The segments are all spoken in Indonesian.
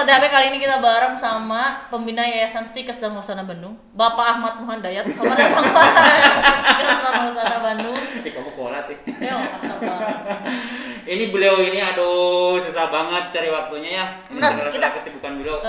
PTHP kali ini kita bareng sama pembina Yayasan Stikes Dharma Husana Bandung, Bapak Ahmad Muhandayat. Selamat datang Pak Stikes Dharma Husana Bandung. Kamu kolat ya? Ya, astaga. Ini beliau ini aduh susah banget cari waktunya ya. Benar, kita kesibukan beliau.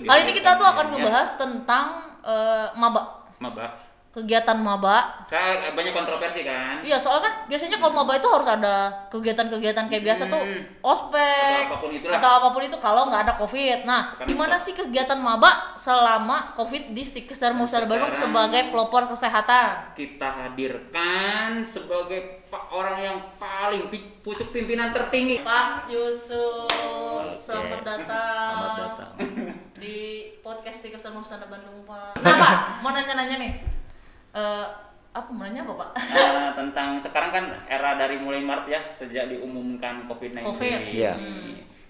Kali ini kita tuh akan ngebahas tentang maba. Maba. Kegiatan maba. Saya banyak kontroversi kan. Iya, soalnya kan biasanya kalau maba itu harus ada kegiatan-kegiatan kayak biasa tuh ospek atau apapun itu kalau nggak ada COVID. Nah, gimana sih kegiatan maba selama COVID di Stikes Dharma Husana Bandung sebagai pelopor kesehatan? Kita hadirkan sebagai orang yang paling pucuk pimpinan tertinggi. Pak Yusuf, selamat datang. Selamat datang di podcast Stikes Dharma Husana Bandung, Pak. Nah, Pak, mau nanya-nanya nih. Apa menanya apa Pak? Tentang sekarang kan era dari mulai Maret ya sejak diumumkan COVID-19. Iya.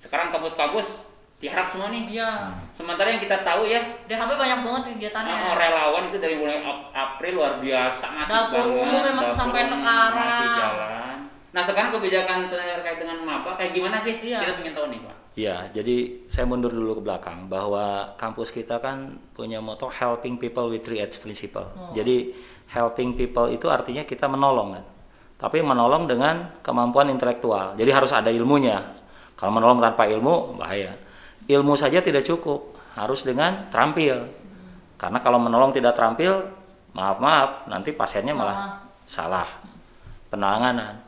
Sekarang kampus-kampus diharap semua nih. Iya. Sementara yang kita tahu ya DHP banyak banget kegiatannya. Relawan itu dari mulai April luar biasa masih dapur banget. Umum yang masih sampai sekarang. Masih jalan. Nah sekarang kebijakan terkait dengan maba kayak gimana sih? Iya. Kita ingin tahu nih Pak. Ya, jadi saya mundur dulu ke belakang bahwa kampus kita kan punya moto helping people with 3H principle. Jadi helping people itu artinya kita menolong kan. Tapi menolong dengan kemampuan intelektual. Jadi harus ada ilmunya. Kalau menolong tanpa ilmu bahaya. Ilmu saja tidak cukup, harus dengan terampil. Karena kalau menolong tidak terampil, maaf nanti pasiennya malah salah penanganan.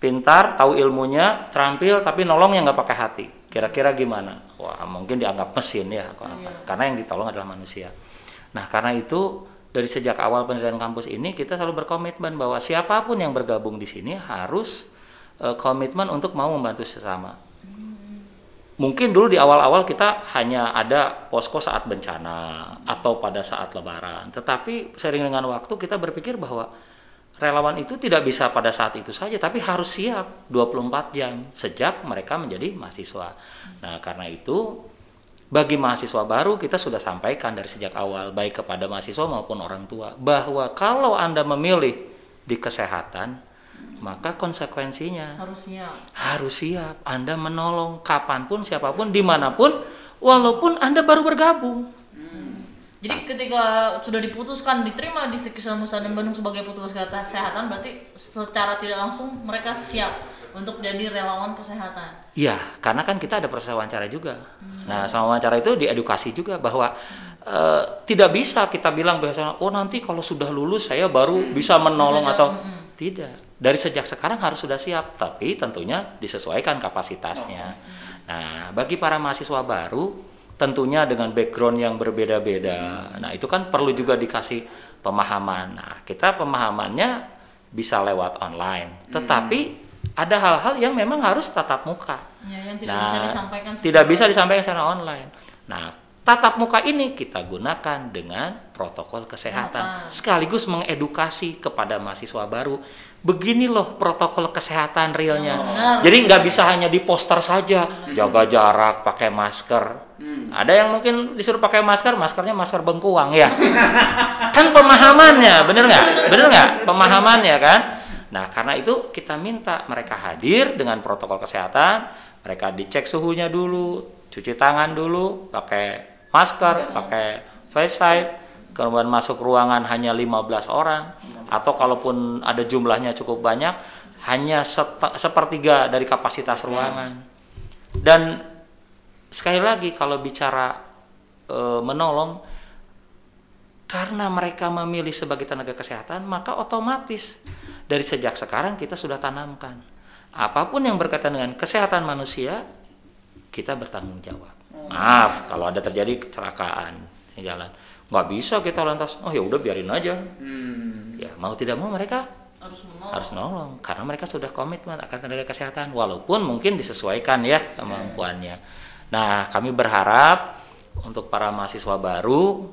Pintar, tahu ilmunya, terampil, tapi nolongnya nggak pakai hati. Kira-kira gimana? Wah, mungkin dianggap mesin ya, karena yang ditolong adalah manusia. Nah, karena itu dari sejak awal pendirian kampus ini kita selalu berkomitmen bahwa siapapun yang bergabung di sini harus komitmen untuk mau membantu sesama. Mungkin dulu di awal-awal kita hanya ada posko saat bencana atau pada saat lebaran. Tetapi sering dengan waktu kita berpikir bahwa relawan itu tidak bisa pada saat itu saja, tapi harus siap 24 jam sejak mereka menjadi mahasiswa. Nah, karena itu bagi mahasiswa baru kita sudah sampaikan dari sejak awal, baik kepada mahasiswa maupun orang tua, bahwa kalau Anda memilih di kesehatan, maka konsekuensinya harus siap. Anda menolong kapanpun, siapapun, dimanapun, walaupun Anda baru bergabung. Jadi ketika sudah diputuskan diterima di Stikes Dharma Husana Bandung sebagai petugas kesehatan, berarti secara tidak langsung mereka siap untuk jadi relawan kesehatan. Iya, karena kan kita ada proses wawancara juga. Nah, selama wawancara itu diedukasi juga bahwa tidak bisa kita bilang biasanya, oh nanti kalau sudah lulus saya baru bisa menolong atau tidak. Dari sejak sekarang harus sudah siap, tapi tentunya disesuaikan kapasitasnya. Nah, bagi para mahasiswa baru tentunya dengan background yang berbeda-beda. Nah, itu kan perlu juga dikasih pemahaman. Nah, kita pemahamannya bisa lewat online. Tetapi ada hal-hal yang memang harus tatap muka. Ya, yang tidak bisa disampaikan tidak bisa disampaikan secara online. Nah, tatap muka ini kita gunakan dengan protokol kesehatan. Sekaligus mengedukasi kepada mahasiswa baru. Begini loh protokol kesehatan realnya. Jadi nggak bisa hanya di poster saja. Jaga jarak, pakai masker. Ada yang mungkin disuruh pakai masker, maskernya masker bengkuang ya. Kan pemahamannya, bener nggak? Pemahamannya kan. Nah, karena itu kita minta mereka hadir dengan protokol kesehatan. Mereka dicek suhunya dulu, cuci tangan dulu, pakai masker, pakai face shield. Kemudian masuk ruangan hanya 15 orang. Atau kalaupun ada jumlahnya cukup banyak, hanya sepertiga dari kapasitas ruangan. Dan sekali lagi kalau bicara menolong, karena mereka memilih sebagai tenaga kesehatan, maka otomatis dari sejak sekarang kita sudah tanamkan. Apapun yang berkaitan dengan kesehatan manusia, kita bertanggung jawab. Maaf kalau ada terjadi kecelakaan di jalan, nggak bisa kita lantas, oh ya udah biarin aja. Ya mau tidak mau mereka harus nolong karena mereka sudah komitmen akan tenaga kesehatan, walaupun mungkin disesuaikan ya kemampuannya. Nah, kami berharap untuk para mahasiswa baru,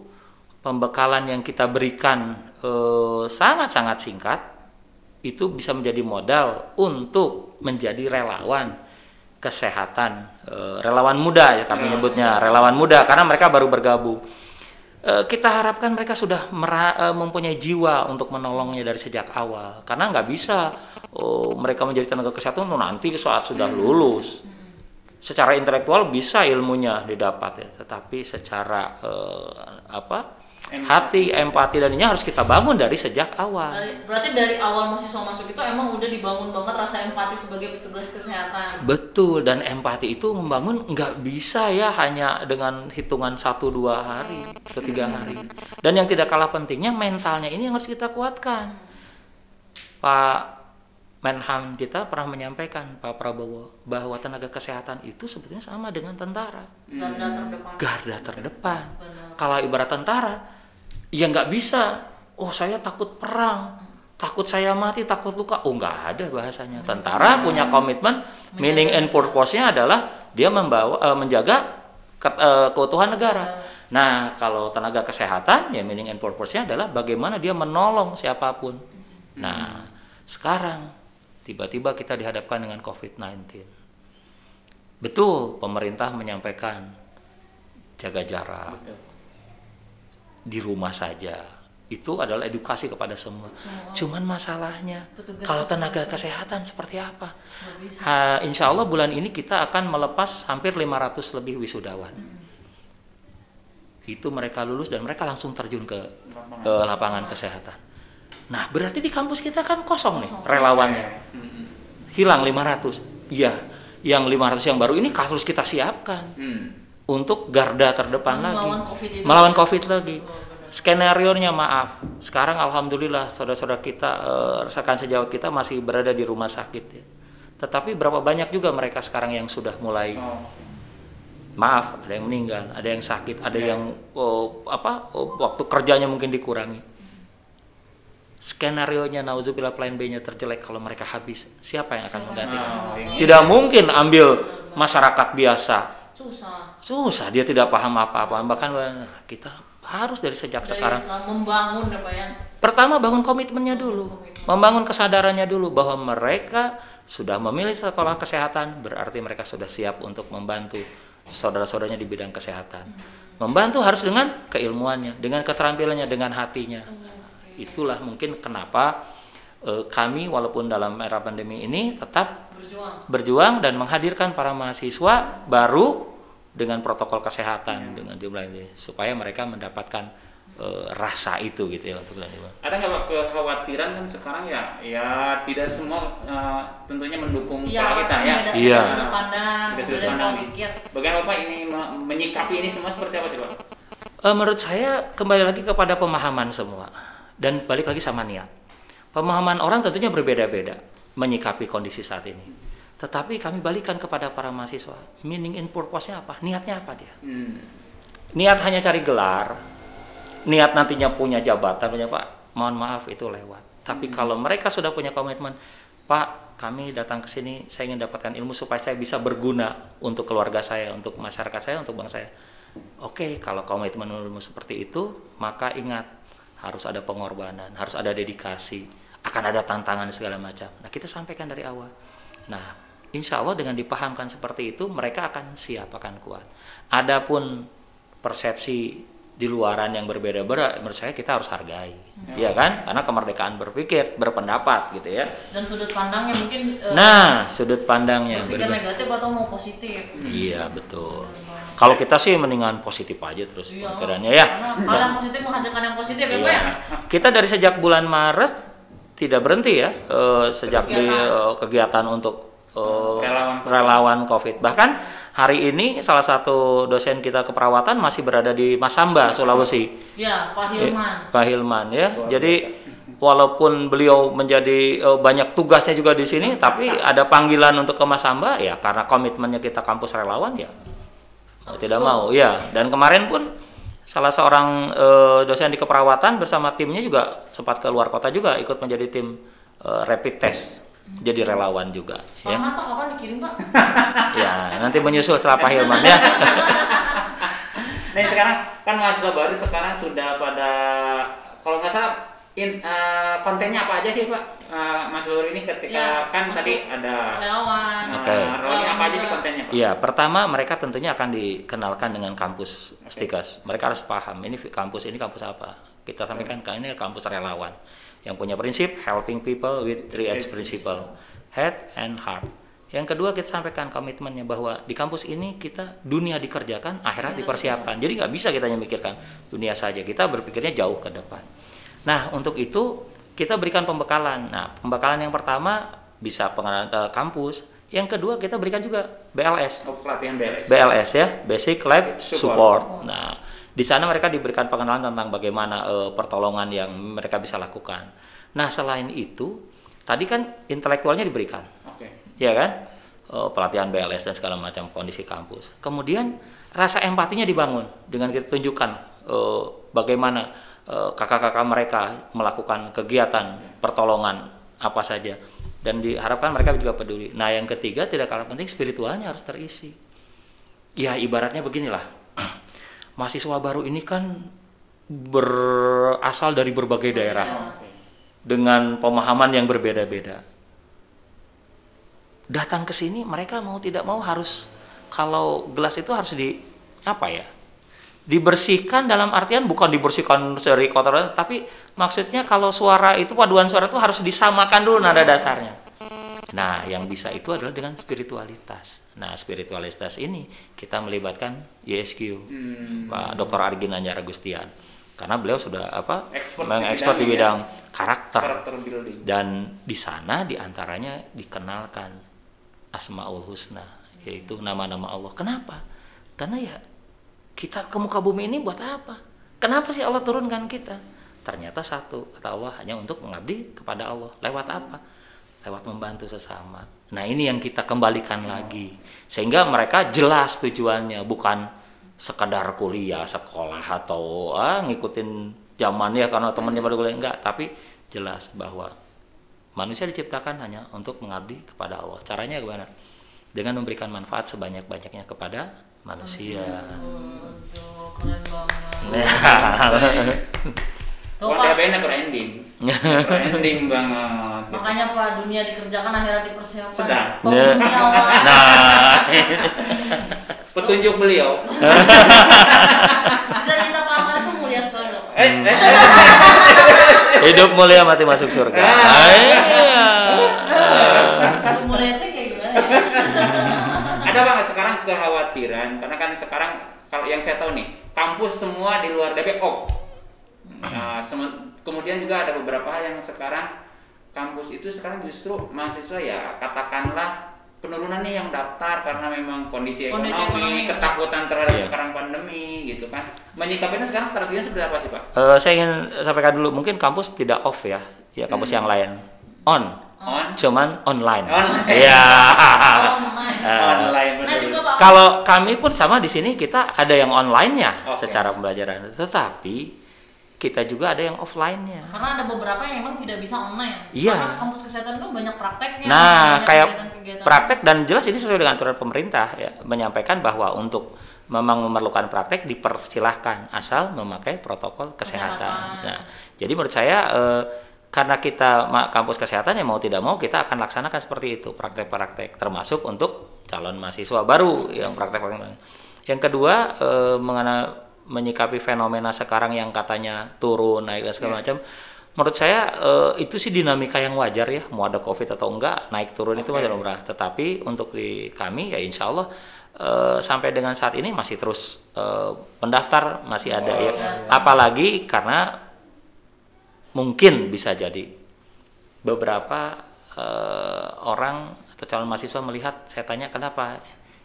pembekalan yang kita berikan sangat-sangat singkat, itu bisa menjadi modal untuk menjadi relawan kesehatan, relawan muda ya kami nyebutnya, relawan muda karena mereka baru bergabung. Kita harapkan mereka sudah mempunyai jiwa untuk menolongnya dari sejak awal, karena nggak bisa mereka menjadi tenaga kesehatan nanti saat sudah lulus. secara intelektual bisa ilmunya didapat ya, tetapi secara hati, empati dan ini harus kita bangun dari sejak awal. Berarti dari awal mahasiswa masuk itu emang udah dibangun banget rasa empati sebagai petugas kesehatan. Betul, dan empati itu membangun nggak bisa ya hanya dengan hitungan 1-2 hari atau 3 hari. Dan yang tidak kalah pentingnya mentalnya ini yang harus kita kuatkan. Pak Menhan kita pernah menyampaikan, Pak Prabowo, bahwa tenaga kesehatan itu sebetulnya sama dengan tentara. Garda terdepan. Kalau ibarat tentara, ya nggak bisa. Oh saya takut perang, takut saya mati, takut luka. Oh nggak ada bahasanya. Tentara punya komitmen, meaning and purpose-nya adalah dia menjaga keutuhan negara. Nah kalau tenaga kesehatan, ya meaning and purpose-nya adalah bagaimana dia menolong siapapun. Nah sekarang tiba-tiba kita dihadapkan dengan COVID-19. Betul, pemerintah menyampaikan jaga jarak. Di rumah saja. Itu adalah edukasi kepada semua. Cuman masalahnya kalau tenaga kesehatan seperti apa? Insya Allah bulan ini kita akan melepas hampir 500 lebih wisudawan. Itu mereka lulus dan mereka langsung terjun ke lapangan kesehatan. Nah berarti di kampus kita kan kosong nih relawannya. Hilang 500. Iya, yang 500 yang baru ini harus kita siapkan. Untuk garda terdepan lagi, melawan COVID lagi. Skenario-nya maaf, sekarang alhamdulillah saudara-saudara kita, rekan sejawat kita masih berada di rumah sakit ya. Tetapi berapa banyak juga mereka sekarang yang sudah mulai, maaf, ada yang meninggal, ada yang sakit, ada yang waktu kerjanya mungkin dikurangi. Skenario-nya nauzubillah plan B-nya terjelek kalau mereka habis, siapa yang akan menggantikan? Tidak mungkin ambil masyarakat biasa. Susah, dia tidak paham apa-apa. Bahkan kita harus dari sejak sekarang membangun apa ya? Pertama bangun komitmennya dulu, membangun kesadarannya dulu bahwa mereka sudah memilih sekolah kesehatan, berarti mereka sudah siap untuk membantu saudara-saudaranya di bidang kesehatan. Membantu harus dengan keilmuannya, dengan keterampilannya, dengan hatinya. Itulah mungkin kenapa kami walaupun dalam era pandemi ini tetap berjuang dan menghadirkan para mahasiswa baru dengan protokol kesehatan dengan jumlah ini supaya mereka mendapatkan rasa itu gitu ya untuk ada nggak Pak kekhawatiran kan sekarang ya tidak semua tentunya mendukung pola kita ya beda sudut pandang beda pola pikir. Bagaimana Pak ini menyikapi ini semua seperti apa sih Pak? Menurut saya kembali lagi kepada pemahaman semua dan balik lagi sama niat. Pemahaman orang tentunya berbeda-beda menyikapi kondisi saat ini. Tetapi kami balikan kepada para mahasiswa, meaning and purpose-nya apa? Niatnya apa dia? Niat hanya cari gelar, niat nantinya punya jabatan, punya Pak, mohon maaf itu lewat. Tapi kalau mereka sudah punya komitmen, Pak, kami datang ke sini, saya ingin dapatkan ilmu supaya saya bisa berguna untuk keluarga saya, untuk masyarakat saya, untuk bangsa saya. Oke, kalau komitmen ilmu seperti itu, maka ingat, harus ada pengorbanan, harus ada dedikasi, akan ada tantangan segala macam. Nah, kita sampaikan dari awal. Nah, insya Allah dengan dipahamkan seperti itu mereka akan siap, akan kuat. Adapun persepsi di luaran yang berbeda-beda, menurut saya kita harus hargai, ya kan? Karena kemerdekaan berpikir, berpendapat gitu ya. Dan sudut pandangnya mungkin. Sudut pandangnya. Berpikir negatif atau mau positif? Iya betul. Kalau kita sih mendingan positif aja terus pikirannya ya. Karena hal yang positif menghasilkan yang positif ya Pak ya. Kita dari sejak bulan Maret tidak berhenti ya, sejak kegiatan untuk relawan COVID. Bahkan hari ini salah satu dosen kita keperawatan masih berada di Masamba, Sulawesi. Ya, Pak Hilman. Pak Hilman ya. Jadi walaupun beliau menjadi banyak tugasnya juga di sini, tapi ada panggilan untuk ke Masamba ya karena komitmennya kita kampus relawan ya. Tidak mau ya. Dan kemarin pun salah seorang dosen di keperawatan bersama timnya juga sempat ke luar kota juga ikut menjadi tim rapid test. Jadi relawan juga. Pak, ya. Kapan dikirim Pak? Ya, nanti menyusul setelah Pak Hilman ya. Nah sekarang kan mahasiswa baru sekarang sudah pada, kalau nggak salah kontennya apa aja sih Pak? Mas Lur ini ketika ya, kan tadi ada relawan. Relawannya apa aja sih kontennya Pak? Iya, pertama mereka tentunya akan dikenalkan dengan kampus STIKAS. Mereka harus paham ini kampus apa. Kita sampaikan ini kampus relawan yang punya prinsip helping people with 3H principle, head and heart. Yang kedua kita sampaikan komitmennya bahwa di kampus ini kita dunia dikerjakan, akhirat dipersiapkan. Jadi nggak bisa kita memikirkan dunia saja, kita berpikirnya jauh ke depan. Nah untuk itu kita berikan pembekalan. Nah pembekalan yang pertama bisa pengenalan kampus. Yang kedua kita berikan juga BLS. Pelatihan BLS. BLS ya, Basic Lab Support. Nah di sana mereka diberikan pengenalan tentang bagaimana pertolongan yang mereka bisa lakukan. Nah selain itu tadi kan intelektualnya diberikan. Ya kan, pelatihan BLS dan segala macam kondisi kampus. Kemudian rasa empatinya dibangun dengan kita tunjukkan bagaimana kakak-kakak mereka melakukan kegiatan pertolongan apa saja, dan diharapkan mereka juga peduli. Nah yang ketiga tidak kalah penting, spiritualnya harus terisi. Ya ibaratnya beginilah, mahasiswa baru ini kan berasal dari berbagai daerah dengan pemahaman yang berbeda-beda. Datang ke sini mereka mau tidak mau harus, kalau gelas itu harus dibersihkan, dalam artian bukan dibersihkan dari kotoran, tapi maksudnya kalau suara itu, paduan suara itu harus disamakan dulu nada dasarnya. Nah yang bisa itu adalah dengan spiritualitas. Nah spiritualitas ini kita melibatkan YSQ, Pak Dr. Argin Anjar Agustian, karena beliau sudah mengekspor di bidang karakter building. Dan di sana diantaranya dikenalkan Asmaul Husna, yaitu nama-nama Allah. Kenapa? Karena ya kita ke muka bumi ini buat apa? Kenapa sih Allah turunkan kita? Ternyata satu, kata Allah, hanya untuk mengabdi kepada Allah. Lewat apa? Lewat membantu sesama. Nah ini yang kita kembalikan lagi, sehingga mereka jelas tujuannya, bukan sekedar kuliah, sekolah, atau ngikutin zaman ya karena temannya pada kuliah, enggak, tapi jelas bahwa manusia diciptakan hanya untuk mengabdi kepada Allah. Caranya gimana? Dengan memberikan manfaat sebanyak-banyaknya kepada manusia. Keren banget. Tuh Pak, branding. Branding banget. Makanya Pak, dunia dikerjakan, akhirat dipersiapkan. Sedang. Dunia Nah, petunjuk beliau. Cita-cita Pak Ahmad itu mulia sekali loh Pak. hidup mulia mati masuk surga. Hidup mulia itu kayak gimana ya? Ada Bang sekarang kekhawatiran, karena kan sekarang kalau yang saya tahu nih, kampus semua di luar DPO. Nah, kemudian juga ada beberapa hal yang sekarang kampus itu sekarang justru mahasiswa ya katakanlah penurunan nih yang daftar karena memang kondisi ekonomi ketakutan terhadap sekarang pandemi gitu kan. Menyikapinya sekarang strateginya seperti apa sih Pak? Saya ingin sampaikan dulu, mungkin kampus tidak off ya kampus yang lain on, cuman online. Iya. Online. Nah juga Pak. Kalau kami pun sama di sini, kita ada yang online-nya secara pembelajaran, tetapi kita juga ada yang offline-nya. Karena ada beberapa yang memang tidak bisa online. Iya. Karena kampus kesehatan kan banyak prakteknya. Nah, banyak kayak kegiatan-kegiatan. praktek, dan jelas ini sesuai dengan aturan pemerintah ya, menyampaikan bahwa untuk memang memerlukan praktek dipersilahkan asal memakai protokol kesehatan. Nah, jadi menurut saya karena kita kampus kesehatan ya mau tidak mau kita akan laksanakan seperti itu, praktek-praktek, termasuk untuk calon mahasiswa baru yang praktek-praktek. Yang kedua mengenai menyikapi fenomena sekarang yang katanya turun, naik dan segala macam. Menurut saya itu sih dinamika yang wajar ya, mau ada COVID atau enggak, naik turun itu wajar lumrah. Tetapi untuk di kami ya insya Allah sampai dengan saat ini masih terus mendaftar, masih ada ya. Apalagi karena mungkin bisa jadi beberapa orang atau calon mahasiswa melihat, saya tanya kenapa?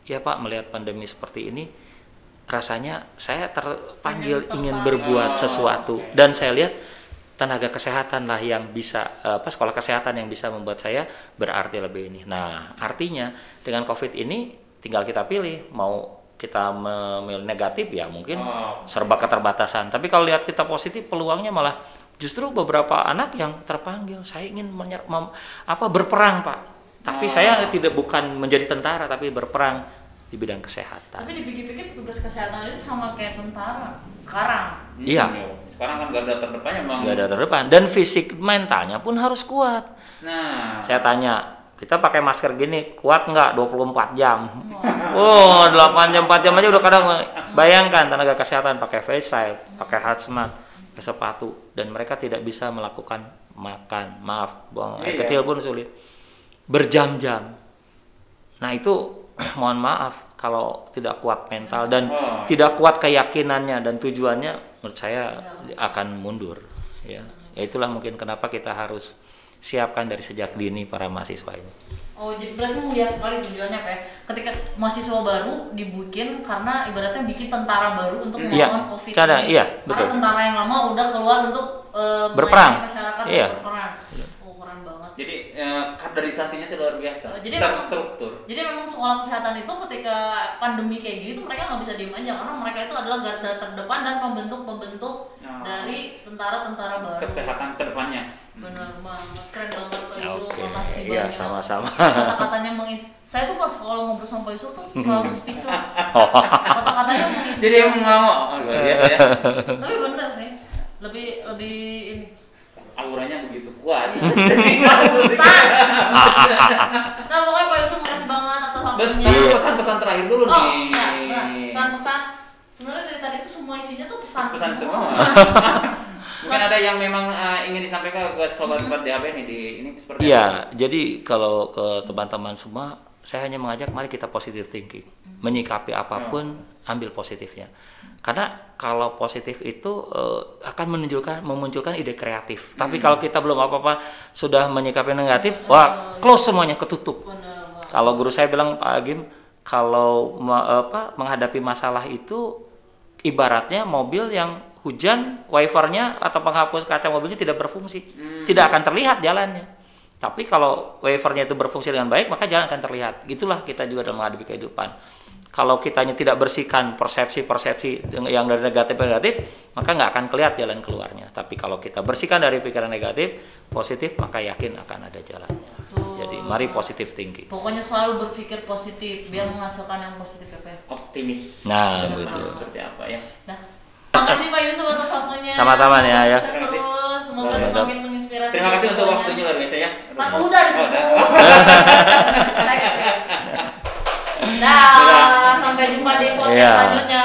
Ya Pak, melihat pandemi seperti ini rasanya saya terpanggil ingin berbuat sesuatu, dan saya lihat tenaga kesehatan lah yang bisa sekolah kesehatan yang bisa membuat saya berarti lebih ini. Nah artinya dengan COVID ini tinggal kita pilih, mau kita memilih negatif ya mungkin serba keterbatasan, tapi kalau lihat kita positif, peluangnya malah justru beberapa anak yang terpanggil, saya ingin berperang Pak, tapi saya bukan menjadi tentara, tapi berperang di bidang kesehatan. Tapi dipikir-pikir petugas kesehatan itu sama kayak tentara sekarang. Iya. Sekarang kan garda terdepannya Bang. Garda terdepan, dan fisik mentalnya pun harus kuat. Nah, saya tanya, kita pakai masker gini kuat nggak 24 jam? Oh, 8 jam 4 jam aja udah kadang. Bayangkan tenaga kesehatan pakai face shield, pakai hazmat, pakai sepatu, dan mereka tidak bisa melakukan makan, buang air kecil pun sulit. Berjam-jam. Nah itu mohon maaf kalau tidak kuat mental dan tidak kuat keyakinannya dan tujuannya, menurut saya akan mundur. Ya itulah mungkin kenapa kita harus siapkan dari sejak dini para mahasiswa ini. Oh, jadi berarti mulia sekali tujuannya Pak ya. Ketika mahasiswa baru dibikin karena ibaratnya bikin tentara baru untuk melawan COVID ini. Iya, karena betul. tentara yang lama udah keluar untuk berperang. Masyarakat Iya. berperang. Oh, keren banget. Jadi kaderisasinya itu luar biasa. Jadi terstruktur. Jadi memang sekolah kesehatan itu ketika pandemi kayak gini tuh mereka nggak bisa diem aja karena mereka itu adalah garda terdepan dan pembentuk dari tentara-tentara baru. Kesehatan kedepannya. Benar banget, keren banget Pak Yusuf, Oke. makasih Iya, banyak. sama-sama. Kata-katanya saya tuh pas kalau ngobrol sama Pak Yusuf tuh selalu speechless. Kata-katanya menginspirasi. Jadi emang mau luar biasa ya. Tapi bener sih, lebih ini. Auranya begitu kuat. Iya. Ustaz. Nah pokoknya Pak Yusuf makasih banget atas waktunya. Tapi pesan-pesan terakhir dulu nih. Ya, benar. Pesan-pesan. Sebenarnya dari tadi tuh semua isinya tuh pesan semua. Mungkin ada yang memang ingin disampaikan ke sobat-sobat DAB nih di ini seperti Iya, jadi kalau ke teman-teman semua, saya hanya mengajak mari kita positive thinking. Menyikapi apapun, ambil positifnya. Karena kalau positif itu akan memunculkan ide kreatif. Tapi kalau kita belum apa-apa sudah menyikapi negatif, wah close semuanya, ketutup. Kalau guru saya bilang, Pak Agim, kalau menghadapi masalah itu ibaratnya mobil yang hujan, wipernya atau penghapus kaca mobilnya tidak berfungsi, tidak akan terlihat jalannya. Tapi kalau wipernya itu berfungsi dengan baik, maka jalan akan terlihat. Gitulah kita juga dalam menghadapi kehidupan. Kalau kitanya tidak bersihkan persepsi-persepsi yang dari negatif ke negatif, maka nggak akan kelihatan jalan keluarnya. Tapi kalau kita bersihkan dari pikiran negatif, positif, maka yakin akan ada jalannya. Jadi mari positive thinking. Pokoknya selalu berpikir positif biar menghasilkan yang positif ya Pak. Optimis. Nah, betul. Seperti apa ya? Nah, makasih Pak Yusuf atas waktunya. Sama-sama nih ya. Sukses terus, semoga semakin menginspirasi. Terima kasih untuk waktunya luar biasa ya. Kan udah disebut. Dah, sampai jumpa di podcast selanjutnya.